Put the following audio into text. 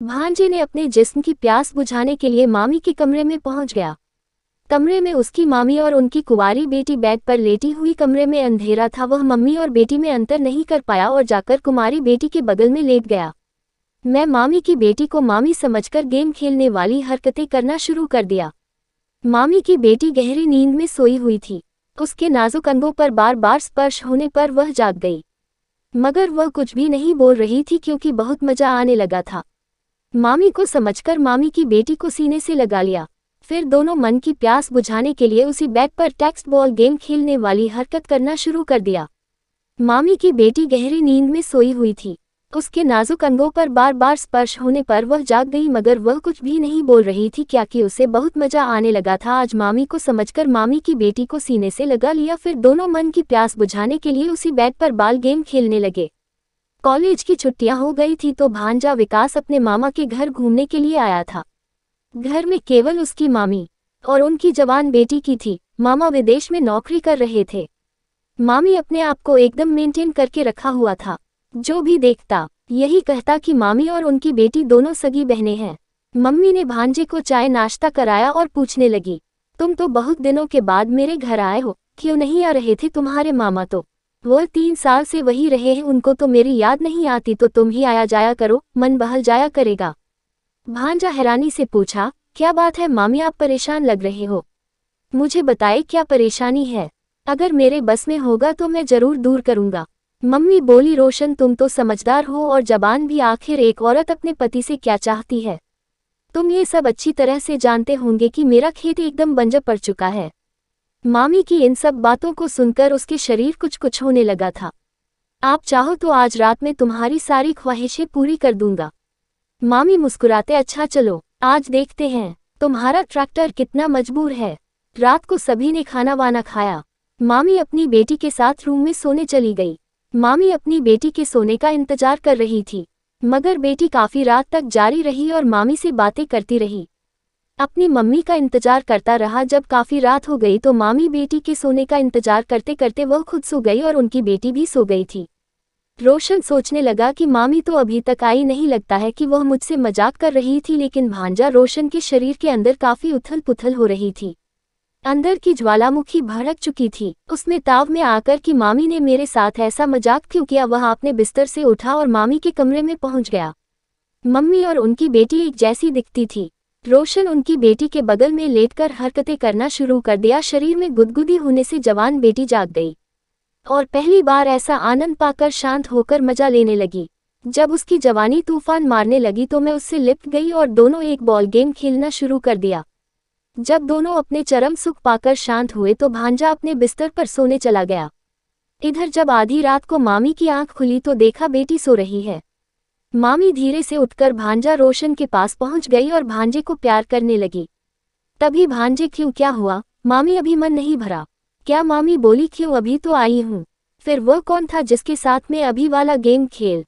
भांजे ने अपने जिस्म की प्यास बुझाने के लिए मामी के कमरे में पहुंच गया। कमरे में उसकी मामी और उनकी कुंवारी बेटी बेड पर लेटी हुई। कमरे में अंधेरा था। वह मम्मी और बेटी में अंतर नहीं कर पाया और जाकर कुंवारी बेटी के बगल में लेट गया। मैं मामी की बेटी को मामी समझकर गेम खेलने वाली हरकतें करना शुरू कर दिया। मामी की बेटी गहरी नींद में सोई हुई थी। उसके नाजुक अंगों पर बार बार स्पर्श होने पर वह जाग गई, मगर वह कुछ भी नहीं बोल रही थी क्योंकि बहुत मजा आने लगा था। मामी को समझकर मामी की बेटी को सीने से लगा लिया। फिर दोनों मन की प्यास बुझाने के लिए उसी बेड पर टेक्स्ट बॉल गेम खेलने वाली हरकत करना शुरू कर दिया। मामी की बेटी गहरी नींद में सोई हुई थी। उसके नाजुक अंगों पर बार बार स्पर्श होने पर वह जाग गई, मगर वह कुछ भी नहीं बोल रही थी क्योंकि उसे बहुत मजा आने लगा था। आज मामी को समझकर मामी की बेटी को सीने से लगा लिया। फिर दोनों मन की प्यास बुझाने के लिए उसी बेड पर बॉल गेम खेलने लगे। कॉलेज की छुट्टियां हो गई थी तो भांजा विकास अपने मामा के घर घूमने के लिए आया था। घर में केवल उसकी मामी और उनकी जवान बेटी की थी। मामा विदेश में नौकरी कर रहे थे। मामी अपने आप को एकदम मेंटेन करके रखा हुआ था। जो भी देखता यही कहता कि मामी और उनकी बेटी दोनों सगी बहनें हैं। मम्मी ने भांजे को चाय नाश्ता कराया और पूछने लगी, तुम तो बहुत दिनों के बाद मेरे घर आए हो, क्यों नहीं आ रहे थे तुम्हारे मामा? तो वो 3 साल से वही रहे हैं, उनको तो मेरी याद नहीं आती, तो तुम ही आया जाया करो, मन बहल जाया करेगा। भांजा हैरानी से पूछा, क्या बात है मामी, आप परेशान लग रहे हो? मुझे बताए क्या परेशानी है? अगर मेरे बस में होगा तो मैं जरूर दूर करूंगा। मम्मी बोली, रोशन तुम तो समझदार हो और जबान भी, आखिर एक औरत अपने पति से क्या चाहती है। तुम ये सब अच्छी तरह से जानते होंगे कि मेरा खेत एकदम बंजर पड़ चुका है। मामी की इन सब बातों को सुनकर उसके शरीर कुछ कुछ होने लगा था। आप चाहो तो आज रात में तुम्हारी सारी ख्वाहिशें पूरी कर दूंगा। मामी मुस्कुराते, अच्छा चलो आज देखते हैं तुम्हारा ट्रैक्टर कितना मजबूर है। रात को सभी ने खाना वाना खाया। मामी अपनी बेटी के साथ रूम में सोने चली गई। मामी अपनी बेटी के सोने का इंतजार कर रही थी, मगर बेटी काफी रात तक जारी रही और मामी से बातें करती रही। अपनी मम्मी का इंतजार करता रहा। जब काफी रात हो गई तो मामी बेटी के सोने का इंतजार करते करते वह खुद सो गई और उनकी बेटी भी सो गई थी। रोशन सोचने लगा कि मामी तो अभी तक आई नहीं, लगता है कि वह मुझसे मजाक कर रही थी। लेकिन भांजा रोशन के शरीर के अंदर काफी उथल पुथल हो रही थी। अंदर की ज्वालामुखी भड़क चुकी थी। उसमें ताव में आकर कि मामी ने मेरे साथ ऐसा मजाक क्यों किया, वह अपने बिस्तर से उठा और मामी के कमरे में पहुंच गया। मम्मी और उनकी बेटी एक जैसी दिखती थी। रोशन उनकी बेटी के बगल में लेटकर हरकतें करना शुरू कर दिया। शरीर में गुदगुदी होने से जवान बेटी जाग गई और पहली बार ऐसा आनंद पाकर शांत होकर मजा लेने लगी। जब उसकी जवानी तूफान मारने लगी तो मैं उससे लिपट गई और दोनों एक बॉल गेम खेलना शुरू कर दिया। जब दोनों अपने चरम सुख पाकर शांत हुए तो भांजा अपने बिस्तर पर सोने चला गया। इधर जब आधी रात को मामी की आंख खुली तो देखा बेटी सो रही है। मामी धीरे से उठकर भांजा रोशन के पास पहुंच गई और भांजे को प्यार करने लगी। तभी भांजे, क्यों, क्या हुआ मामी, अभी मन नहीं भरा क्या? मामी बोली, क्यों, अभी तो आई हूँ। फिर वह कौन था जिसके साथ में अभी वाला गेम खेल